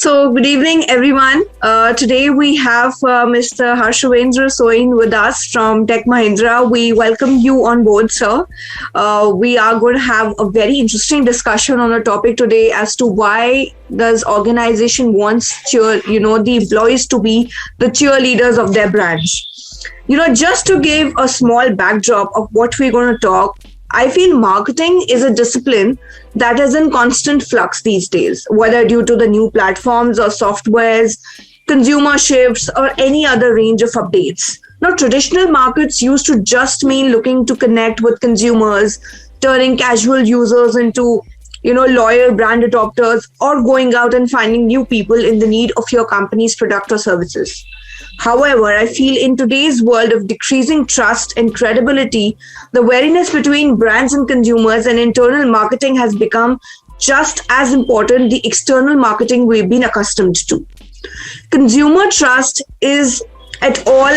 Good evening, everyone. Today we have Mr. Harshvendra Soin with us from Tech Mahindra. We welcome you on board, sir. We are going to have a very interesting discussion on a topic today as to why does organization wants the employees to be the cheerleaders of their branch. Just to give a small backdrop of what we're going to talk, I feel marketing is a discipline that is in constant flux these days, whether due to the new platforms or softwares, consumer shifts, or any other range of updates. Now, traditional markets used to just mean looking to connect with consumers, turning casual users into loyal brand adopters, or going out and finding new people in the need of your company's product or services. However, I feel in today's world of decreasing trust and credibility, the wariness between brands and consumers and internal marketing has become just as important the external marketing we've been accustomed to. Consumer trust is at all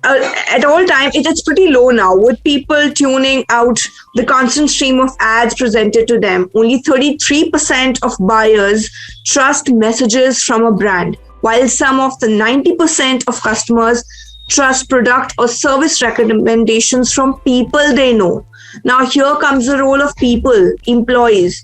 time it is pretty low now, with people tuning out the constant stream of ads presented to them. Only 33% of buyers trust messages from a brand, while some of the 90% of customers trust product or service recommendations from people they know. Now, here comes the role of people, employees,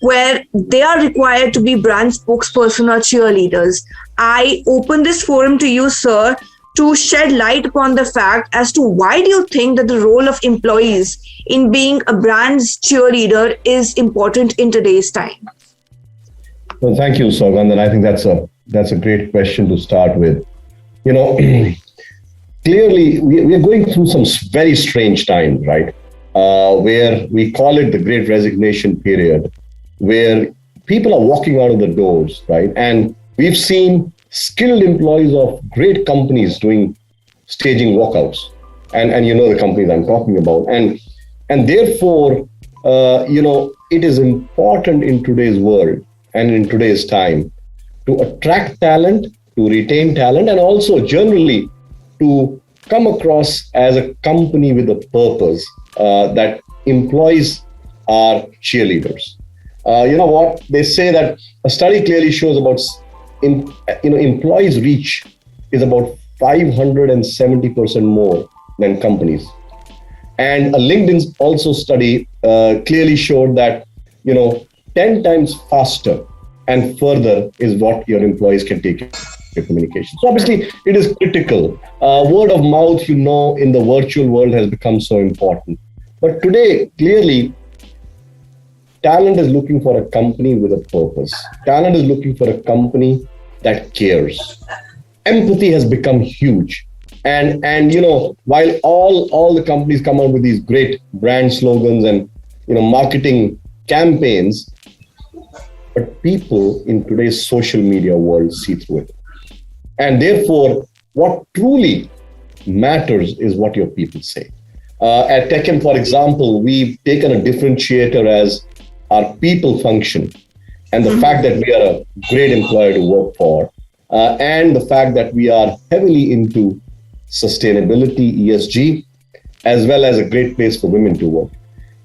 where they are required to be brand spokesperson or cheerleaders. I open this forum to you, sir, to shed light upon the fact as to why do you think that the role of employees in being a brand's cheerleader is important in today's time? Well, thank you, Soin. I think that's a great question to start with. Clearly, we are going through some very strange times, right? Where we call it the Great Resignation period, where people are walking out of the doors, right? And we've seen skilled employees of great companies staging walkouts, and the companies I'm talking about, and therefore, it is important in today's world and in today's time to attract talent, to retain talent, and also generally to come across as a company with a purpose that employees are cheerleaders. What they say that a study clearly shows about employees' reach is about 570% more than companies. And a LinkedIn also study clearly showed that 10 times faster and further is what your employees can take your communication. So obviously, it is critical. Word of mouth, in the virtual world has become so important. But today, clearly, talent is looking for a company with a purpose. Talent is looking for a company that cares. Empathy has become huge. And while all the companies come out with these great brand slogans and marketing campaigns, but people in today's social media world see through it. And therefore, what truly matters is what your people say. At TechM, for example, we've taken a differentiator as our people function, and the fact that we are a great employer to work for, and the fact that we are heavily into sustainability, ESG, as well as a great place for women to work.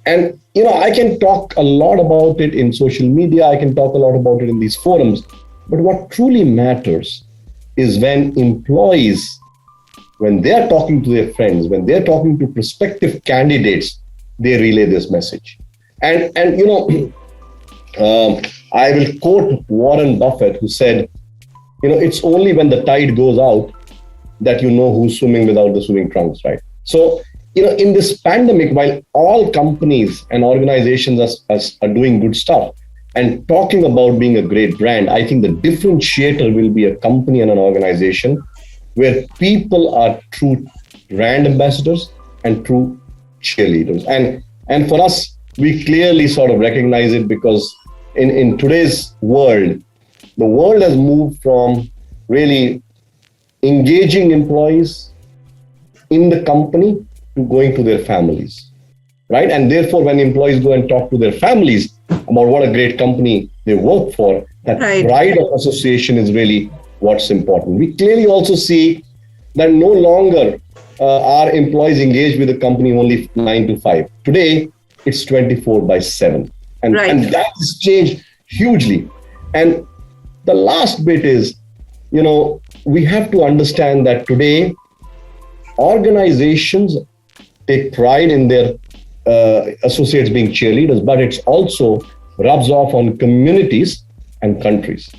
And I can talk a lot about it in social media, I can talk a lot about it in these forums, but what truly matters is when employees, when they're talking to their friends, when they're talking to prospective candidates, they relay this message. And I will quote Warren Buffett, who said, it's only when the tide goes out that you know who's swimming without the swimming trunks, right? So, in this pandemic, while all companies and organizations are doing good stuff and talking about being a great brand, I think the differentiator will be a company and an organization where people are true brand ambassadors and true cheerleaders. And for us, we clearly sort of recognize it because in today's world, the world has moved from really engaging employees in the company to going to their families, right? And therefore, when employees go and talk to their families about what a great company they work for, that pride of association is really what's important. We clearly also see that no longer are employees engaged with the company only 9 to 5. Today, it's 24/7. And that has changed hugely. And The last bit is, we have to understand that today organizations take pride in their associates being cheerleaders, but it's also rubs off on communities and countries.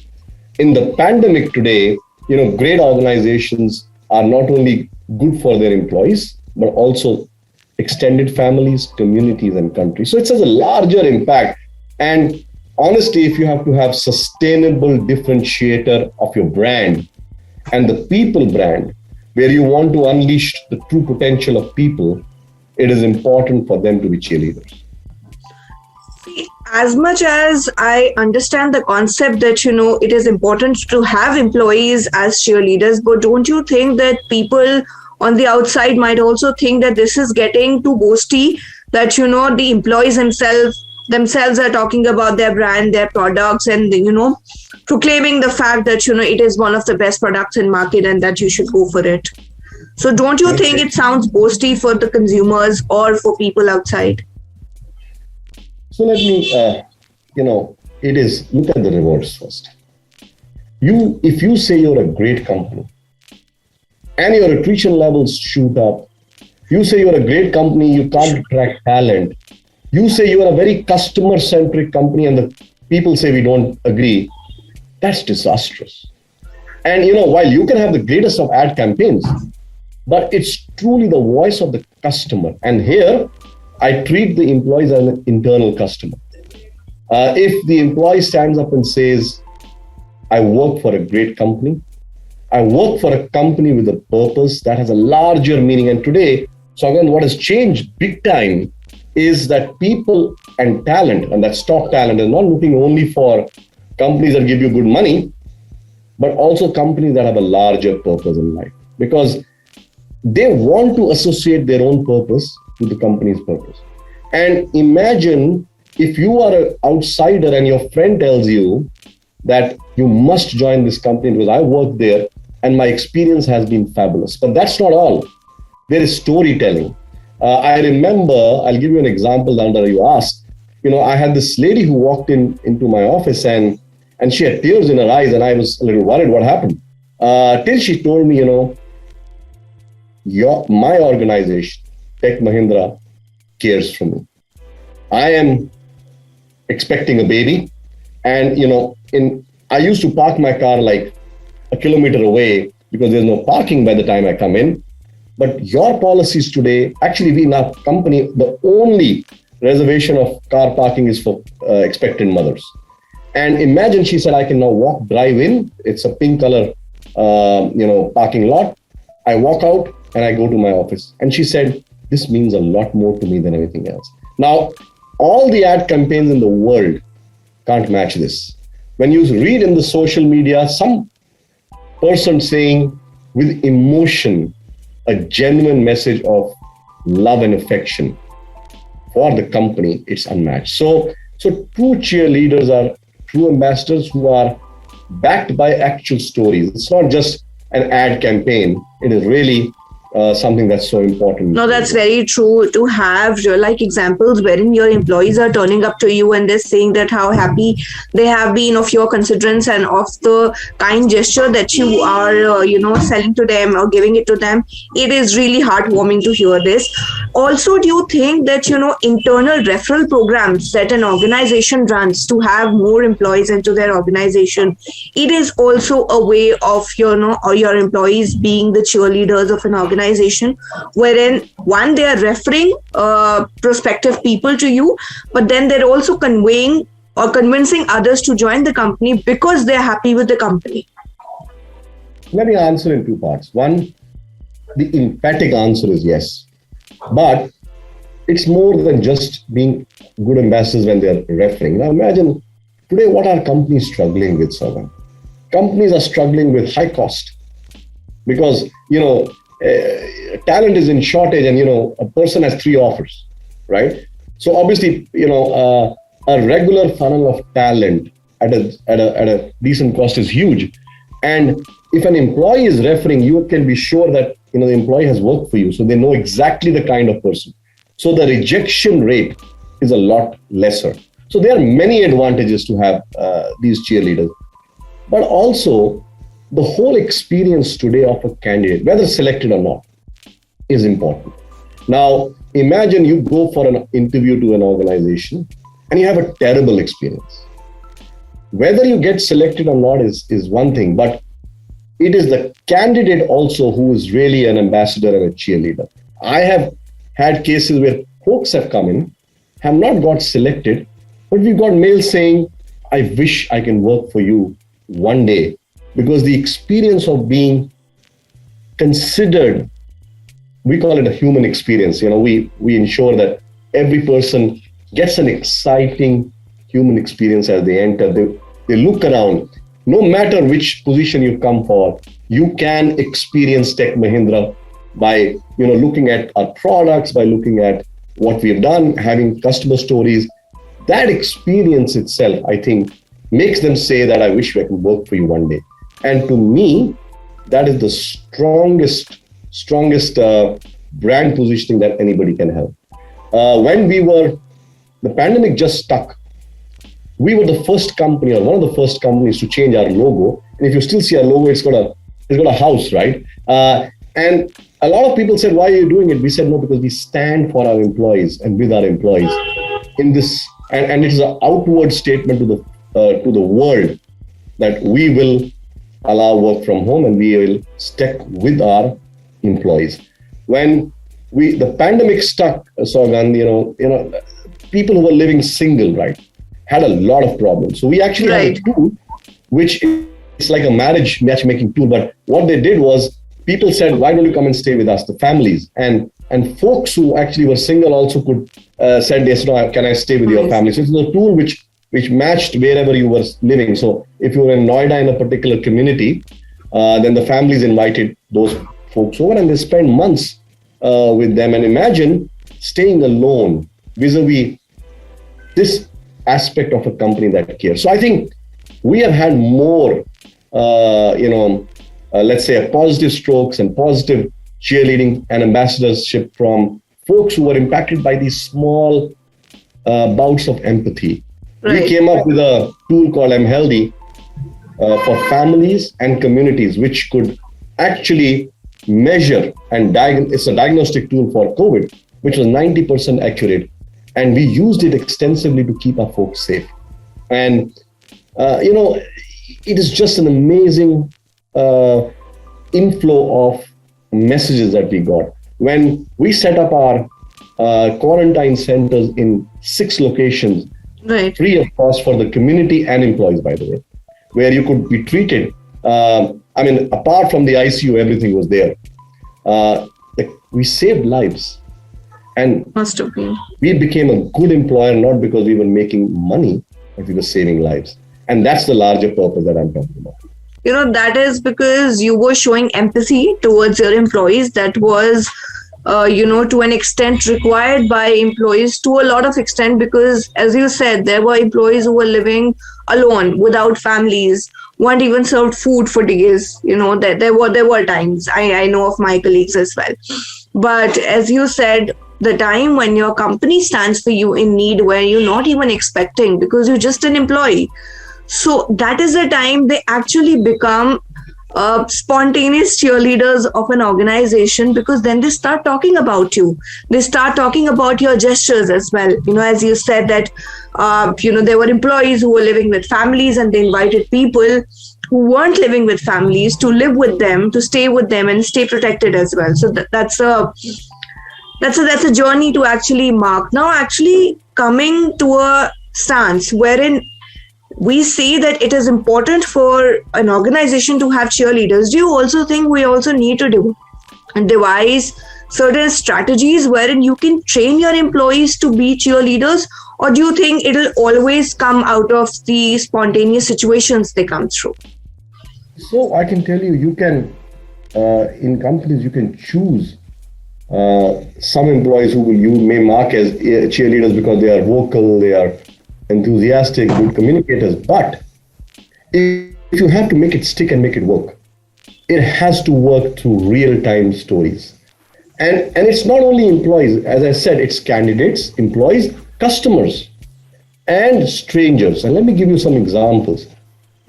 In the pandemic today, great organizations are not only good for their employees, but also extended families, communities, and countries. So it has a larger impact. And honestly, if you have to have sustainable differentiator of your brand and the people brand, where you want to unleash the true potential of people, it is important for them to be cheerleaders. As much as I understand the concept that, it is important to have employees as cheerleaders, but don't you think that people on the outside might also think that this is getting too boasty, that, the employees themselves are talking about their brand, their products, and, proclaiming the fact that, it is one of the best products in market and that you should go for it. So don't you think it sounds boasty for the consumers or for people outside? So let me, look at the rewards first. If you say you're a great company and your attrition levels shoot up, you say you're a great company, you can't attract talent, you say you're a very customer-centric company and the people say we don't agree, that's disastrous. And, while you can have the greatest of ad campaigns, but it's truly the voice of the customer. And here, I treat the employees as an internal customer. If the employee stands up and says, I work for a great company, I work for a company with a purpose, that has a larger meaning. And today, so again, what has changed big time is that people and talent, and that's top talent, is not looking only for companies that give you good money, but also companies that have a larger purpose in life. Because they want to associate their own purpose to the company's purpose. And imagine if you are an outsider and your friend tells you that you must join this company because I work there and my experience has been fabulous. But that's not all. There is storytelling. I remember, I'll give you an example, Nanda, you asked. I had this lady who walked into my office and she had tears in her eyes and I was a little worried what happened. Till she told me, my organization, Tech Mahindra, cares for me. I am expecting a baby and, I used to park my car like a kilometer away because there's no parking by the time I come in. But your policies today, actually we in our company, the only reservation of car parking is for expectant mothers. And imagine, she said, I can now drive in. It's a pink color, parking lot. I walk out and I go to my office. And she said, this means a lot more to me than anything else. Now, all the ad campaigns in the world can't match this. When you read in the social media, some person saying with emotion, a genuine message of love and affection for the company, it's unmatched. So true cheerleaders are true ambassadors who are backed by actual stories. It's not just an ad campaign. It is really something that's so important. No, that's very true, to have real-life examples wherein your employees are turning up to you and they're saying that how happy they have been of your considerance and of the kind gesture that you are, selling to them or giving it to them. It is really heartwarming to hear this. Also, do you think that, internal referral programs that an organization runs to have more employees into their organization, it is also a way of, or your employees being the cheerleaders of an organization, wherein one, they are referring prospective people to you, but then they're also conveying or convincing others to join the company because they're happy with the company? Let me answer in two parts. One, the emphatic answer is yes, but it's more than just being good ambassadors when they're referring. Now imagine today what are companies struggling with, Soin? Companies are struggling with high cost because, talent is in shortage and, a person has 3 offers, right? So obviously, a regular funnel of talent at a decent cost is huge. And if an employee is referring, you can be sure that, the employee has worked for you. So they know exactly the kind of person. So the rejection rate is a lot lesser. So there are many advantages to have these cheerleaders. but also the whole experience today of a candidate, whether selected or not, is important. Now, imagine you go for an interview to an organization and you have a terrible experience. Whether you get selected or not is one thing, but it is the candidate also who is really an ambassador and a cheerleader. I have had cases where folks have come in, have not got selected, but we've got mails saying, I wish I can work for you one day, because the experience of being considered, we call it a human experience. We ensure that every person gets an exciting human experience as they enter. They look around. No matter which position you come for, you can experience Tech Mahindra by looking at our products, by looking at what we've done, having customer stories. That experience itself, I think, makes them say that I wish I can work for you one day. And to me, that is the strongest brand positioning that anybody can have. When the pandemic just stuck, we were the first company, or one of the first companies, to change our logo. And if you still see our logo, it's got a house, right? And a lot of people said, why are you doing it? We said, no, because we stand for our employees and with our employees in this, and it is an outward statement to the world that we will allow work from home and we will stick with our employees. When the pandemic stuck, Sogan, people who were living single, right, had a lot of problems. So we actually had a tool, which is like a marriage matchmaking tool. But what they did was, people said, why don't you come and stay with us, the families? And folks who actually were single also could said, yes, no, can I stay with your family? So it's a tool which matched wherever you were living. So if you were in Noida in a particular community, then the families invited those folks over and they spent months with them. And imagine staying alone vis-a-vis this aspect of a company that cares. So I think we have had more, let's say, a positive strokes and positive cheerleading and ambassadorship from folks who were impacted by these small bouts of empathy. Right. We came up with a tool called I'm Healthy for families and communities, which could actually measure and it's a diagnostic tool for COVID, which was 90% accurate. And we used it extensively to keep our folks safe. And, it is just an amazing inflow of messages that we got. When we set up our quarantine centers in 6 locations, right, free of cost for the community and employees, by the way, where you could be treated. Apart from the ICU, everything was there. We saved lives. And must have been. We became a good employer, not because we were making money, but we were saving lives. And that's the larger purpose that I'm talking about. That is because you were showing empathy towards your employees. That was, to an extent required by employees, to a lot of extent, because as you said, there were employees who were living alone without families, weren't even served food for days. There were times. I know of my colleagues as well. But as you said, the time when your company stands for you in need, where you're not even expecting because you're just an employee. So that is the time they actually become spontaneous cheerleaders of an organization, because then they start talking about you. They start talking about your gestures as well. As you said that, there were employees who were living with families and they invited people who weren't living with families to live with them, to stay with them and stay protected as well. So that's a journey to actually mark. Now, actually coming to a stance wherein we say that it is important for an organization to have cheerleaders. Do you also think we also need to devise certain strategies wherein you can train your employees to be cheerleaders? Or do you think it'll always come out of the spontaneous situations they come through? So I can tell you can, in companies, you can choose some employees who you may mark as cheerleaders because they are vocal, they are enthusiastic, good communicators. But if you have to make it stick and make it work, it has to work through real-time stories. And it's not only employees, as I said, it's candidates, employees, customers, and strangers. And let me give you some examples.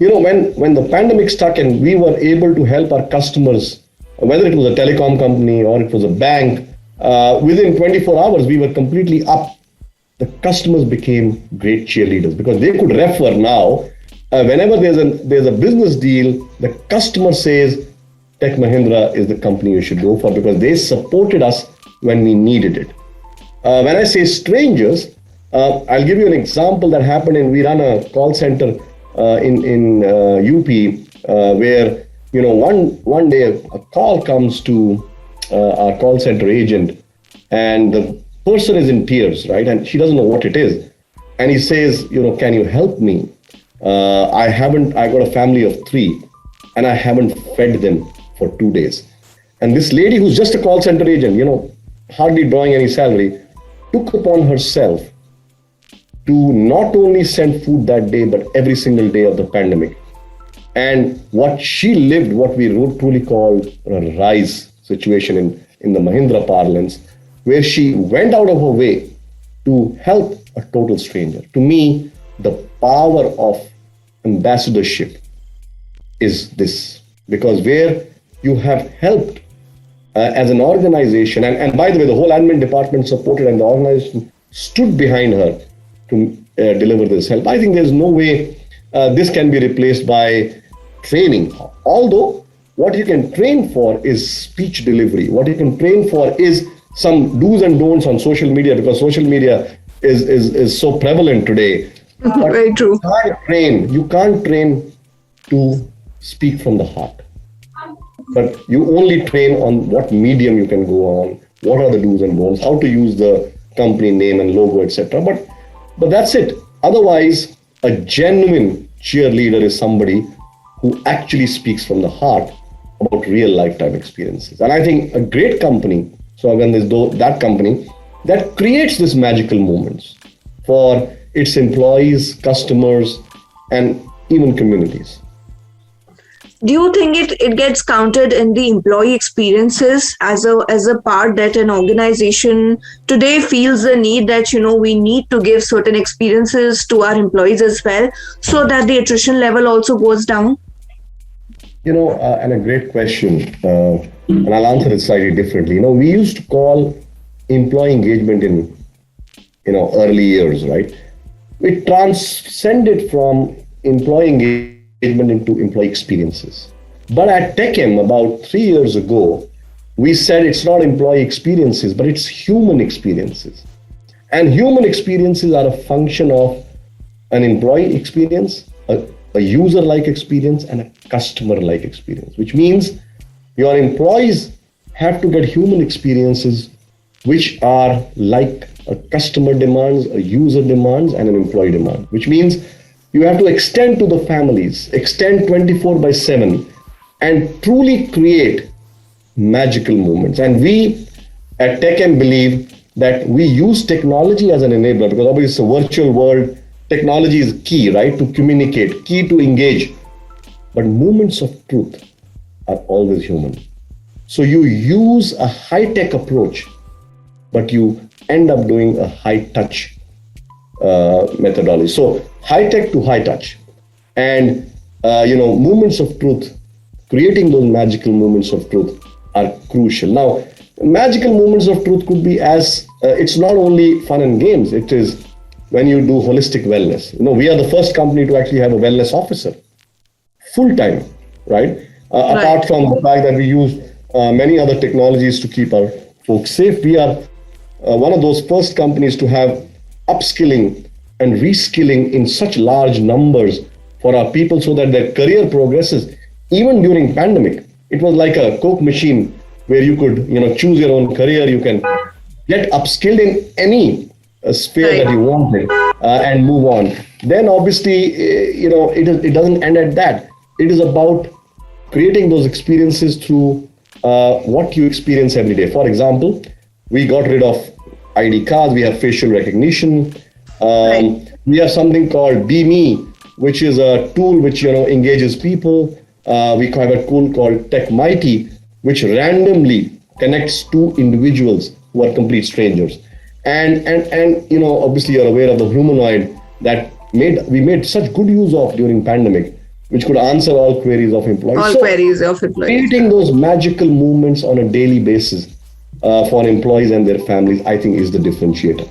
when the pandemic struck and we were able to help our customers, whether it was a telecom company or it was a bank, within 24 hours, we were completely up. The customers became great cheerleaders because they could refer now. Whenever there's a business deal, the customer says, Tech Mahindra is the company you should go for because they supported us when we needed it. When I say strangers, I'll give you an example that happened we run a call center in UP where, one day a call comes to our call center agent and the person is in tears, right? And she doesn't know what it is. And he says, can you help me? I got a family of 3 and I haven't fed them for 2 days. And this lady who's just a call center agent, hardly drawing any salary, took upon herself to not only send food that day, but every single day of the pandemic. And what she lived, what we truly called a rise situation in the Mahindra parlance, where she went out of her way to help a total stranger. To me, the power of ambassadorship is this, because where you have helped as an organization, and by the way, the whole admin department supported and the organization stood behind her to deliver this help. I think there's no way this can be replaced by training. Although what you can train for is speech delivery. What you can train for is some do's and don'ts on social media, because social media is so prevalent today. But Very true. You can't train to speak from the heart. But you only train on what medium you can go on, what are the do's and don'ts, how to use the company name and logo, etc. But that's it. Otherwise, a genuine cheerleader is somebody who actually speaks from the heart about real lifetime experiences. And I think a great company, so again, there's that company that creates these magical moments for its employees, customers, and even communities. Do you think it gets counted in the employee experiences as a part that an organization today feels the need that, we need to give certain experiences to our employees as well, so that the attrition level also goes down? And a great question, and I'll answer it slightly differently. We used to call employee engagement in, early years, right? We transcended from employee engagement into employee experiences. But at TechM, about 3 years ago, we said it's not employee experiences, but it's human experiences. And human experiences are a function of an employee experience, a user-like experience, and a customer-like experience, which means your employees have to get human experiences which are like a customer demands, a user demands, and an employee demand, which means you have to extend to the families, extend 24/7, and truly create magical moments. And we at TechM believe that we use technology as an enabler, because obviously it's a virtual world. Technology is key, right, to communicate, key to engage. But moments of truth are always human. So you use a high-tech approach, but you end up doing a high-touch methodology. So high-tech to high-touch. And, moments of truth, creating those magical moments of truth are crucial. Now, magical moments of truth could be it's not only fun and games, it is when you do holistic wellness. We are the first company to actually have a wellness officer, full-time, right? Apart from the fact that we use many other technologies to keep our folks safe, we are one of those first companies to have upskilling and reskilling in such large numbers for our people so that their career progresses. Even during pandemic, it was like a Coke machine where you could, choose your own career. You can get upskilled in any sphere that you wanted and move on. Then obviously, it doesn't end at that. It is about creating those experiences through what you experience every day. For example, we got rid of ID cards. We have facial recognition. We have something called Be Me, which is a tool which engages people. We have a tool called Tech Mighty, which randomly connects two individuals who are complete strangers. And obviously you're aware of the humanoid that we made such good use of during pandemic, which could answer all queries of employees. All queries of employees. Creating those magical movements on a daily basis for employees and their families, I think, is the differentiator.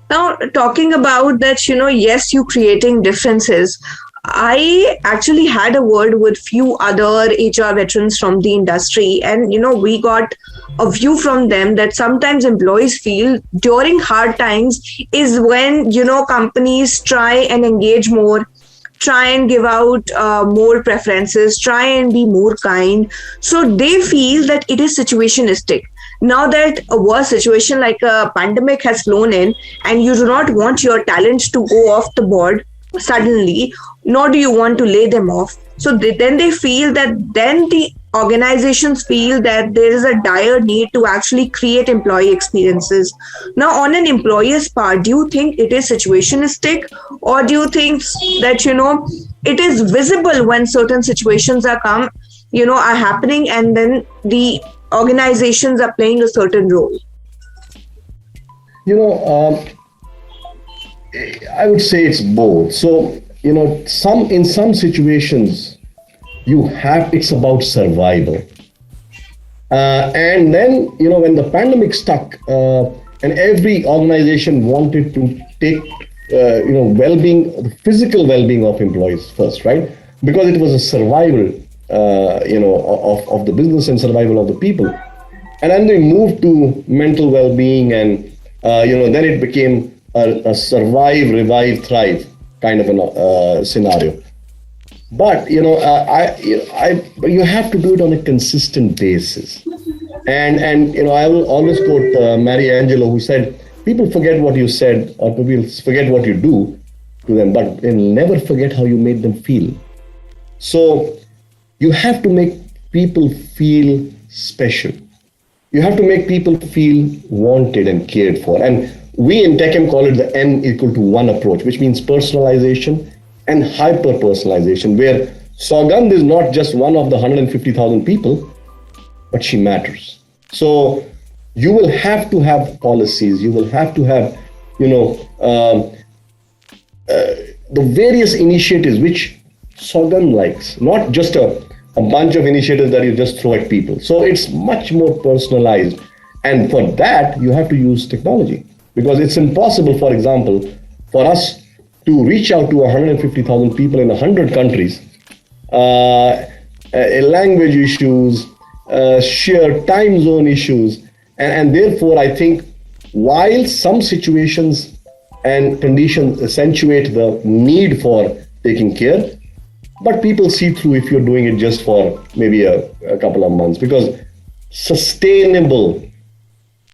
Now, talking about that, yes, you creating differences. I actually had a word with few other HR veterans from the industry, and we got a view from them that sometimes employees feel during hard times is when companies try and engage more, try and give out more preferences, try and be more kind. So they feel that it is situationistic. Now that a worse situation like a pandemic has flown in, and you do not want your talent to go off the board suddenly, nor do you want to lay them off. So then they feel that then the organizations feel that there is a dire need to actually create employee experiences. Now, on an employer's part, do you think it is situationistic, or do you think that, it is visible when certain situations are happening, and then the organizations are playing a certain role? I would say it's both. So, in some situations, it's about survival. And then, when the pandemic stuck, and every organization wanted to take, well-being, the physical well-being of employees first, right? Because it was a survival, of the business and survival of the people. And then they moved to mental well-being, and, then it became a survive, revive, thrive kind of a scenario. But you have to do it on a consistent basis. And I will always quote Mary Angelou, who said, "People forget what you said, or people forget what you do to them, but they'll never forget how you made them feel." So you have to make people feel special. You have to make people feel wanted and cared for. And we in TechM call it the N=1 approach, which means personalization and hyper-personalization, where Saugandh is not just one of the 150,000 people, but she matters. So you will have to have policies, you will have to have, the various initiatives which Saugandh likes, not just a bunch of initiatives that you just throw at people. So it's much more personalized. And for that, you have to use technology. Because it's impossible, for example, for us to reach out to 150,000 people in 100 countries, language issues, sheer time zone issues. And therefore, I think while some situations and conditions accentuate the need for taking care, but people see through if you're doing it just for maybe a couple of months, because sustainable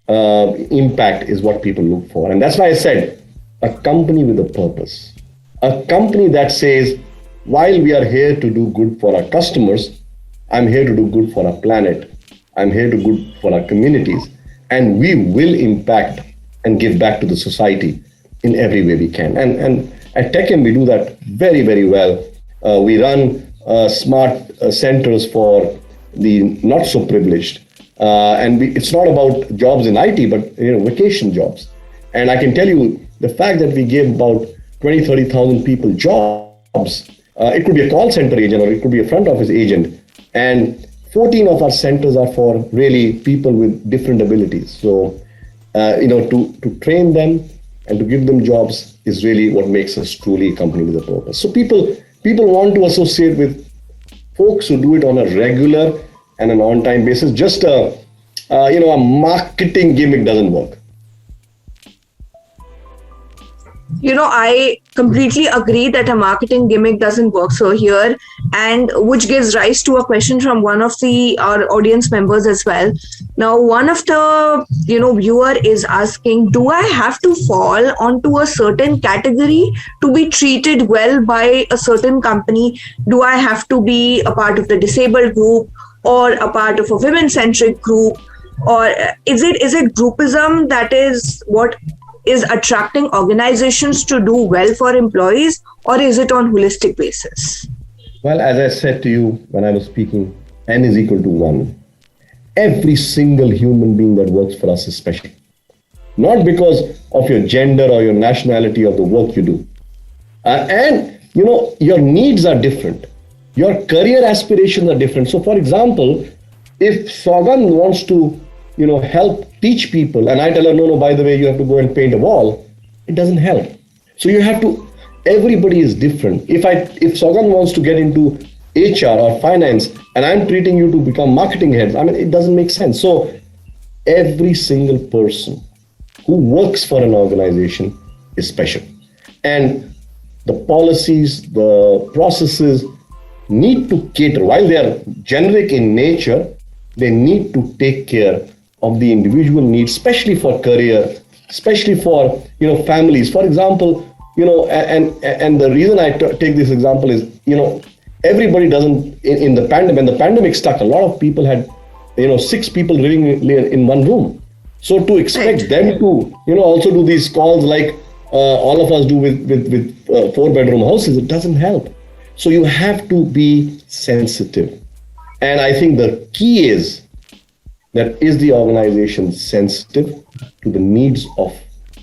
impact is what people look for. And that's why I said a company with a purpose, a company that says, while we are here to do good for our customers, I'm here to do good for our planet, I'm here to do good for our communities, and we will impact and give back to the society in every way we can. And at TechM, we do that very, very well. We run smart centers for the not so privileged. And it's not about jobs in IT, but vacation jobs. And I can tell you, the fact that we gave about 20, 30,000 people jobs, it could be a call center agent or it could be a front office agent. And 14 of our centers are for really people with different abilities. So, to train them and to give them jobs is really what makes us truly a company with a purpose. So people want to associate with folks who do it on a regular and an on-time basis. Just a marketing gimmick doesn't work. I completely agree that a marketing gimmick doesn't work so here, and which gives rise to a question from one of our audience members as well. Now, one of the viewer is asking, do I have to fall onto a certain category to be treated well by a certain company? Do I have to be a part of the disabled group or a part of a women-centric group? Or is it groupism that is what is attracting organizations to do well for employees, or is it on holistic basis? Well, as I said to you when I was speaking, N=1. Every single human being that works for us is special. Not because of your gender or your nationality or the work you do. And your needs are different. Your career aspirations are different. So for example, if Sogan wants to, help teach people, and I tell her, no, by the way, you have to go and paint a wall, it doesn't help. So you have to, everybody is different. If Sogan wants to get into HR or finance, and I'm treating you to become marketing heads, it doesn't make sense. So every single person who works for an organization is special. And the policies, the processes need to cater, while they are generic in nature, they need to take care of the individual needs, especially for career, especially for families. For example, and the reason I take this example is, everybody doesn't, in the pandemic, when the pandemic stuck, a lot of people had, 6 people living in one room. So to expect them to, also do these calls like all of us do with 4-bedroom houses, it doesn't help. So you have to be sensitive. And I think the key is that is the organization sensitive to the needs of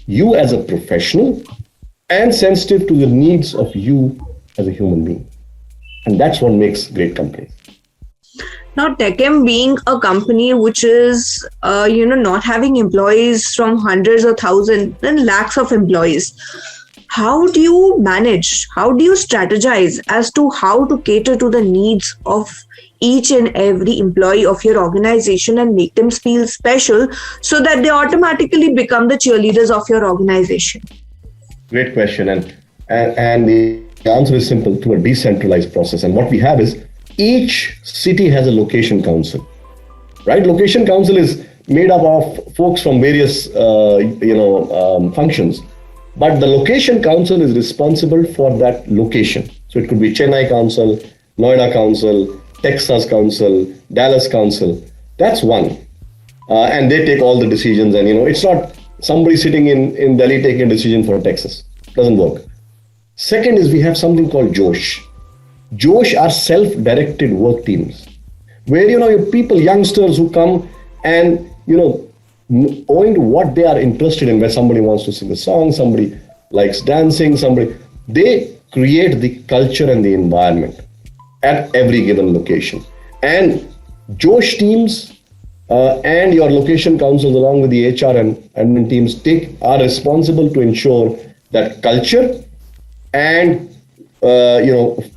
you as a professional and sensitive to the needs of you as a human being. And that's what makes great companies. Now, Techem being a company which is, not having employees from hundreds or thousands and lakhs of employees, how do you manage? How do you strategize as to how to cater to the needs of each and every employee of your organization and make them feel special so that they automatically become the cheerleaders of your organization? Great question. And the answer is simple, through a decentralized process. And what we have is each city has a location council, right? Location council is made up of folks from various, functions. But the location council is responsible for that location. So it could be Chennai council, Noida council, Texas council, Dallas council. That's one. And they take all the decisions. And, it's not somebody sitting in Delhi taking a decision for Texas. Doesn't work. Second is we have something called Josh. Josh are self-directed work teams where, people, youngsters who come and, owing to what they are interested in, where somebody wants to sing a song, somebody likes dancing, they create the culture and the environment at every given location. And Josh teams and your location councils along with the HR and admin teams are responsible to ensure that culture and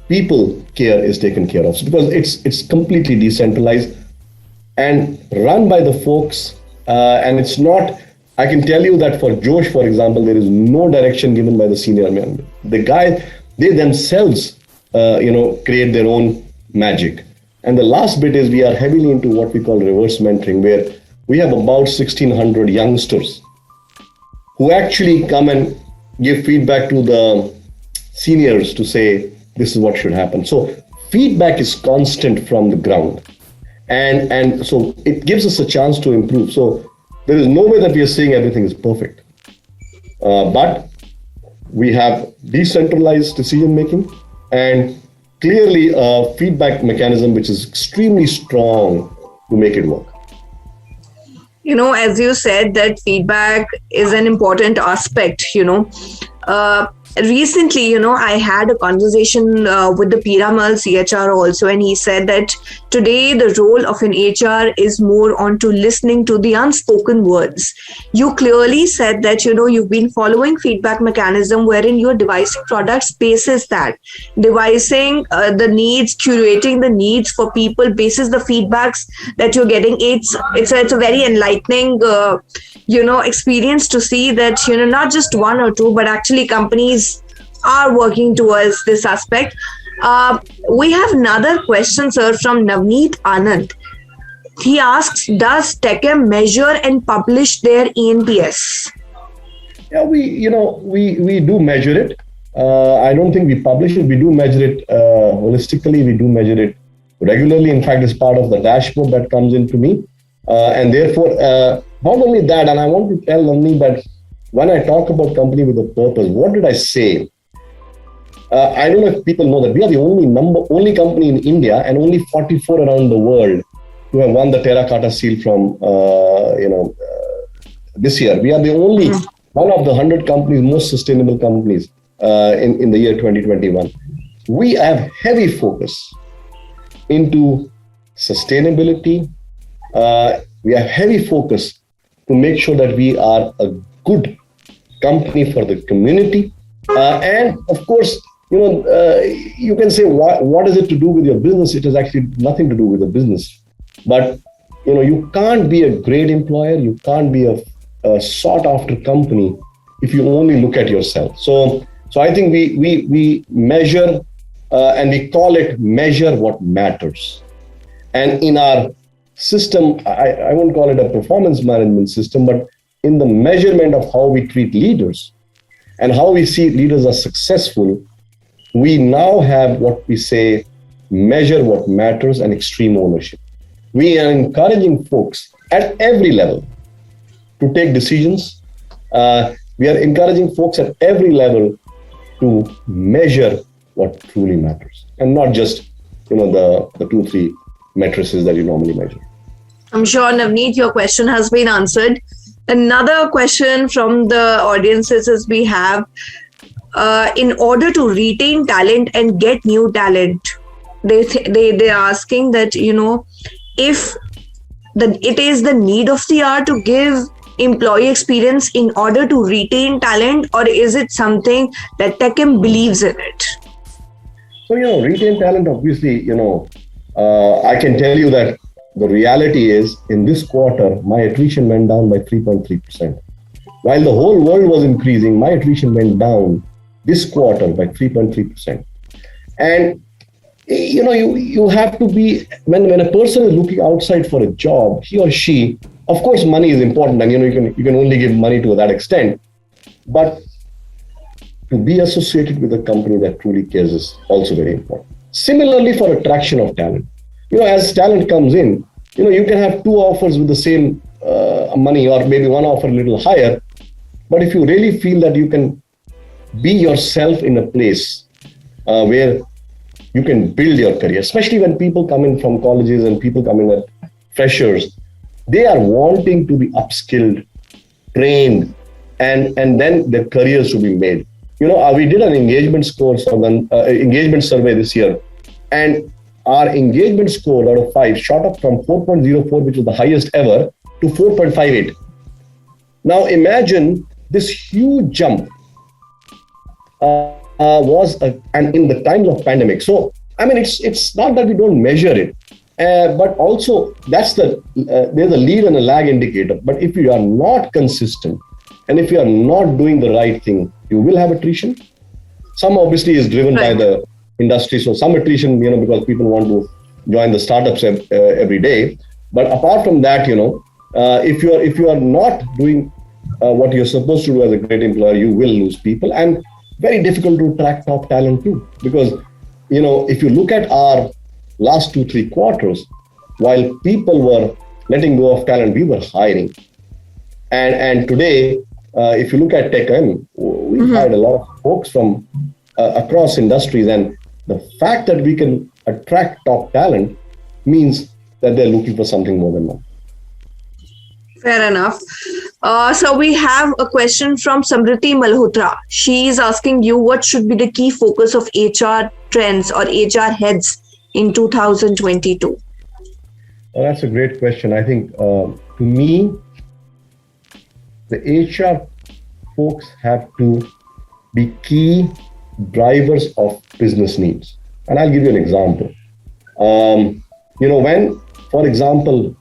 people care is taken care of. So because it's completely decentralized and run by the folks. And it's not, I can tell you that for Josh, for example, there is no direction given by the senior man. They themselves, create their own magic. And the last bit is we are heavily into what we call reverse mentoring, where we have about 1,600 youngsters who actually come and give feedback to the seniors to say, this is what should happen. So feedback is constant from the ground. And so it gives us a chance to improve. So there is no way that we are saying everything is perfect. But we have decentralized decision making and clearly a feedback mechanism which is extremely strong to make it work. As you said, that feedback is an important aspect, recently, I had a conversation with the Piramal CHR also, and he said that today the role of an HR is more onto listening to the unspoken words. You clearly said that, you've been following feedback mechanism wherein you're devising product spaces that devising the needs, curating the needs for people basis the feedbacks that you're getting. It's a very enlightening experience to see that, not just one or two, but actually companies are working towards this aspect. We have another question, sir, from Navneet Anand. He asks, does Techem measure and publish their ENPS? Yeah, we do measure it. I don't think we publish it. We do measure it holistically. We do measure it regularly. In fact, it's part of the dashboard that comes into me. And therefore, not only that, and I want to tell Navneet that when I talk about company with a purpose, what did I say? I don't know if people know that we are the only company in India and only 44 around the world who have won the Terracotta Seal from this year. We are the only one of the 100 companies, most sustainable companies in the year 2021. we have heavy focus into sustainability. We have heavy focus to make sure that we are a good company for the community. And of course, you can say, what is it to do with your business? It has actually nothing to do with the business. But, you can't be a great employer. You can't be a sought after company if you only look at yourself. So I think we measure and we call it measure what matters. And in our system, I won't call it a performance management system, but in the measurement of how we treat leaders and how we see leaders are successful, we now have what we say, measure what matters and extreme ownership. We are encouraging folks at every level to take decisions. We are encouraging folks at every level to measure what truly matters and not just, the 2-3 matrices that you normally measure. I'm sure, Navneet, your question has been answered. Another question from the audiences is we have, in order to retain talent and get new talent, they're asking that, if it is the need of the hour to give employee experience in order to retain talent, or is it something that TechM believes in it? So, retain talent, obviously, I can tell you that the reality is in this quarter, my attrition went down by 3.3%. While the whole world was increasing, my attrition went down this quarter by 3.3%. And you have to be, when a person is looking outside for a job, he or she, of course, money is important, and you can only give money to that extent. But to be associated with a company that truly cares is also very important. Similarly, for attraction of talent, as talent comes in, you can have 2 offers with the same money, or maybe one offer a little higher. But if you really feel that you can be yourself in a place where you can build your career, especially when people come in from colleges and people come in as freshers, they are wanting to be upskilled, trained, and then their careers to be made. We did an engagement engagement survey this year, and our engagement score out of 5 shot up from 4.04, which was the highest ever, to 4.58. Now imagine this huge jump and in the times of pandemic. So, it's not that we don't measure it, but also there's a lead and a lag indicator. But if you are not consistent and if you are not doing the right thing, you will have attrition. Some obviously is driven by the industry. So some attrition, because people want to join the startups every day. But apart from that, if you are not doing what you're supposed to do as a great employer, you will lose people. And very difficult to attract top talent too, because if you look at our last 2-3 quarters, while people were letting go of talent, we were hiring. And today, if you look at TechM, we've hired a lot of folks from across industries, and the fact that we can attract top talent means that they're looking for something more than money. Fair enough. So we have a question from Samriti Malhotra. She is asking you, what should be the key focus of HR trends or HR heads in 2022? Well, that's a great question. I think to me, the HR folks have to be key drivers of business needs. And I'll give you an example. When, for example,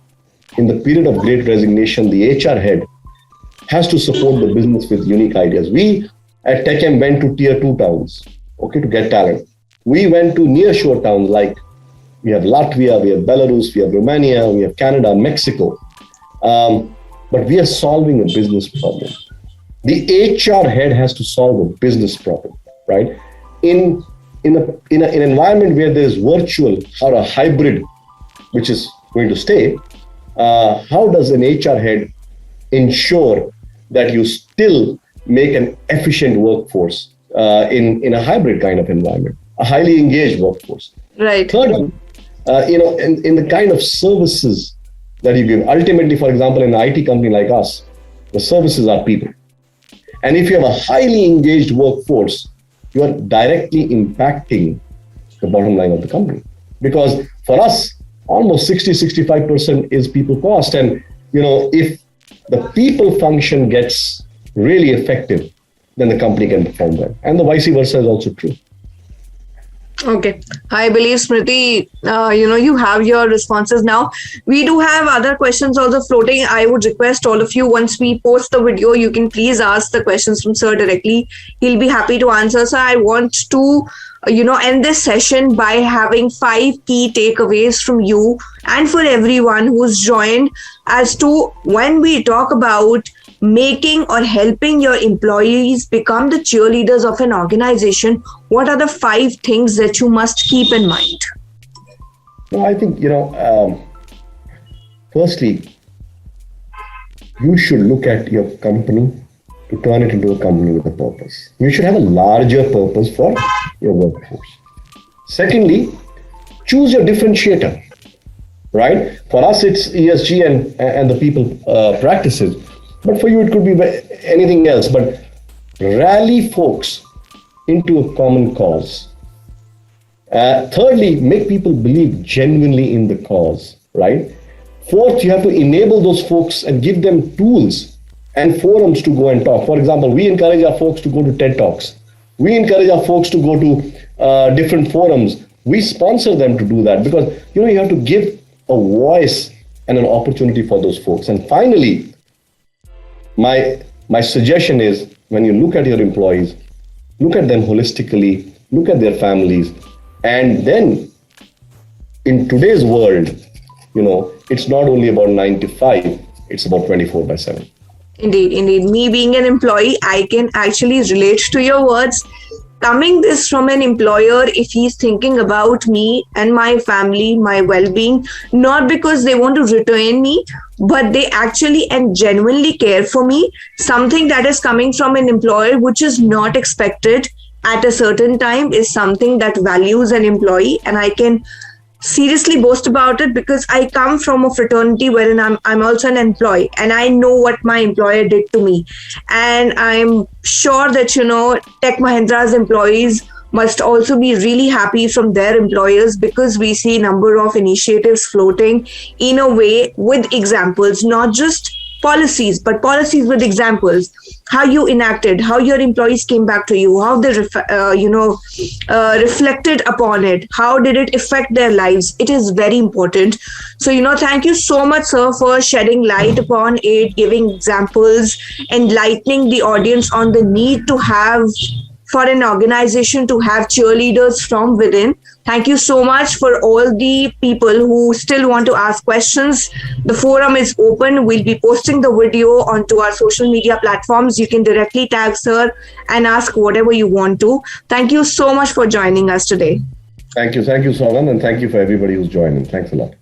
in the period of great resignation, the HR head has to support the business with unique ideas. We at TechM went to tier 2 towns, to get talent. We went to nearshore towns like we have Latvia, we have Belarus, we have Romania, we have Canada, Mexico. But we are solving a business problem. The HR head has to solve a business problem, right? In an environment where there is virtual or a hybrid, which is going to stay, how does an HR head ensure that you still make an efficient workforce in a hybrid kind of environment, a highly engaged workforce? Right. Thirdly, in the kind of services that you give, ultimately, for example, in an IT company like us, the services are people. And if you have a highly engaged workforce, you are directly impacting the bottom line of the company. Because for us, almost 60-65% is people cost. And, if the people function gets really effective, then the company can perform well. And the vice versa is also true. Okay. I believe, Smriti, you have your responses now. We do have other questions also floating. I would request all of you, once we post the video, you can please ask the questions from Sir directly. He'll be happy to answer. So I want to, end this session by having 5 key takeaways from you and for everyone who's joined as to when we talk about making or helping your employees become the cheerleaders of an organization, what are the 5 things that you must keep in mind? Well, I think, firstly, you should look at your company to turn it into a company with a purpose. You should have a larger purpose for your workforce. Secondly, choose your differentiator, right? For us, it's ESG and the people practices. But for you, it could be anything else. But rally folks into a common cause. Thirdly, make people believe genuinely in the cause, right? Fourth, you have to enable those folks and give them tools and forums to go and talk. For example, we encourage our folks to go to TED Talks. We encourage our folks to go to different forums. We sponsor them to do that because, you have to give a voice and an opportunity for those folks. And finally, my suggestion is, when you look at your employees, look at them holistically, look at their families, and then in today's world, it's not only about 9 to 5, it's about 24/7. Indeed. Me being an employee, I can actually relate to your words. Coming this from an employer, if he's thinking about me and my family, my well-being, not because they want to retain me, but they actually and genuinely care for me, something that is coming from an employer which is not expected at a certain time is something that values an employee. And I can seriously boast about it because I come from a fraternity wherein I'm also an employee and I know what my employer did to me. And I'm sure that, Tech Mahindra's employees must also be really happy from their employers because we see a number of initiatives floating in a way with examples, not just policies, but policies with examples. How you enacted, how your employees came back to you, how they reflected upon it, how did it affect their lives. It is very important. So, thank you so much, sir, for shedding light upon it, giving examples, enlightening the audience on the need to have, for an organization to have cheerleaders from within. Thank you so much for all the people who still want to ask questions. The forum is open. We'll be posting the video onto our social media platforms. You can directly tag Sir and ask whatever you want to. Thank you so much for joining us today. Thank you, Soin, and thank you for everybody who's joining. Thanks a lot.